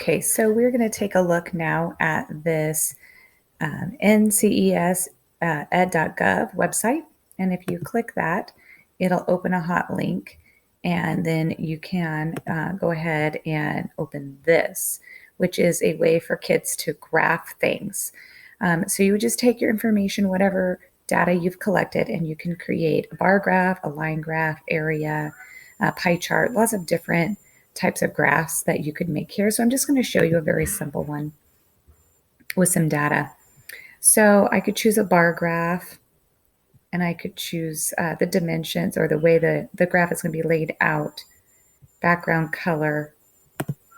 Okay, so we're going to take a look now at this NCES ed.gov website. And if you click that, it'll open a hot link. And then you can go ahead and open this, which is a way for kids to graph things. So you would just take your information, whatever data you've collected, and you can create a bar graph, a line graph, area, a pie chart, lots of different types of graphs that you could make here. So I'm just going to show you a very simple one with some data. So I could choose a bar graph, and I could choose the dimensions or the way the graph is going to be laid out, background color,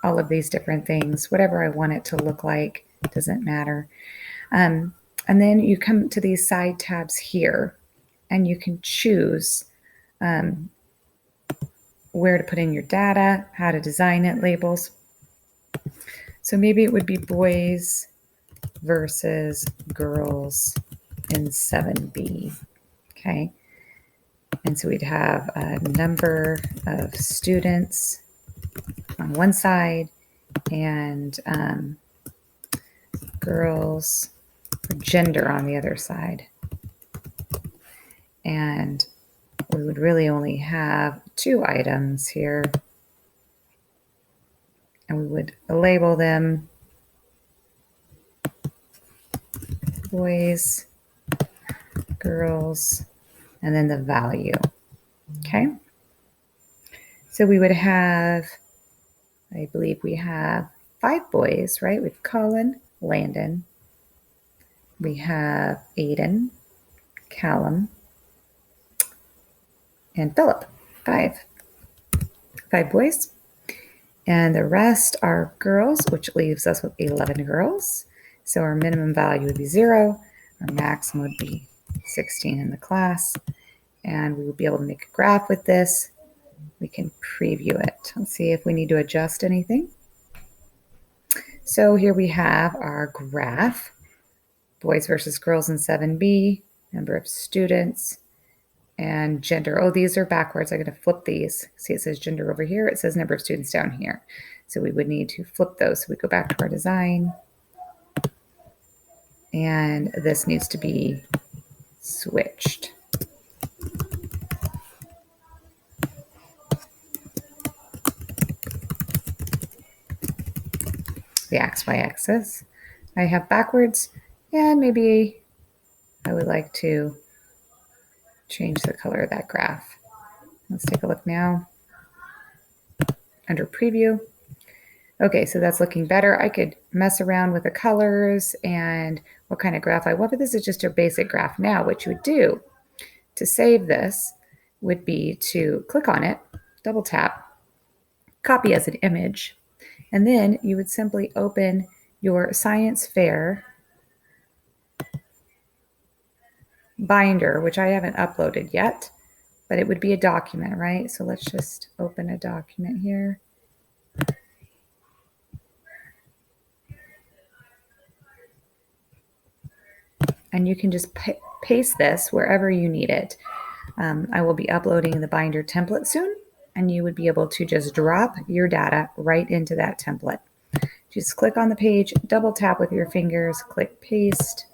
all of these different things, whatever I want it to look like, doesn't matter. And then you come to these side tabs here, and you can choose where to put in your data, how to design it, labels. So maybe it would be boys versus girls in 7B. Okay. And so we'd have a number of students on one side and girls or gender on the other side. And we would really only have 2 items here. And we would label them boys, girls, and then the value. Okay. So we would have, I believe we have 5 boys, right? With Colin, Landon. We have Aiden, Callum, and Philip. 5 boys. And the rest are girls, which leaves us with 11 girls. So our minimum value would be 0. Our maximum would be 16 in the class. And we would be able to make a graph with this. We can preview it. Let's see if we need to adjust anything. So here we have our graph. Boys versus girls in 7B, number of students, and gender. Oh, these are backwards. I'm going to flip these. See, it says gender over here. It says number of students down here. So we would need to flip those. So we go back to our design. And this needs to be switched. The XY axis I have backwards, and maybe I would like to change the color of that graph. Let's take a look now under preview. Okay, so that's looking better. I could mess around with the colors and what kind of graph I want, but this is just a basic graph now. What you would do to save this would be to click on it, double tap, copy as an image, and then you would simply open your science fair binder, which I haven't uploaded yet, but it would be a document, right? So let's just open a document here. And you can just paste this wherever you need it. I will be uploading the binder template soon, and you would be able to just drop your data right into that template. Just click on the page, double tap with your fingers, click paste,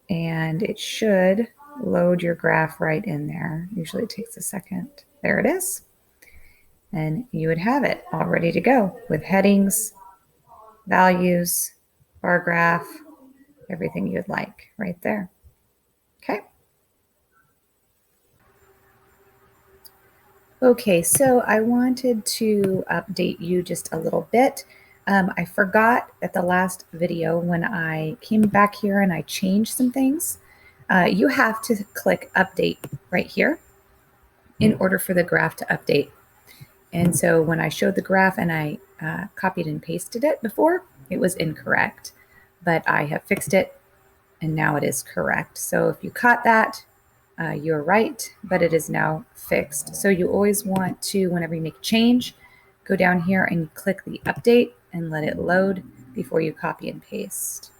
and it should load your graph right in there. Usually it takes a second. There it is. And you would have it all ready to go with headings, values, bar graph, everything you'd like right there. Okay. Okay, so I wanted to update you just a little bit. I forgot at the last video when I came back here and I changed some things. You have to click update right here in order for the graph to update. And so when I showed the graph and I copied and pasted it before, it was incorrect, but I have fixed it and now it is correct. So if you caught that, you're right, but it is now fixed. So you always want to, whenever you make a change, go down here and click the update and let it load before you copy and paste.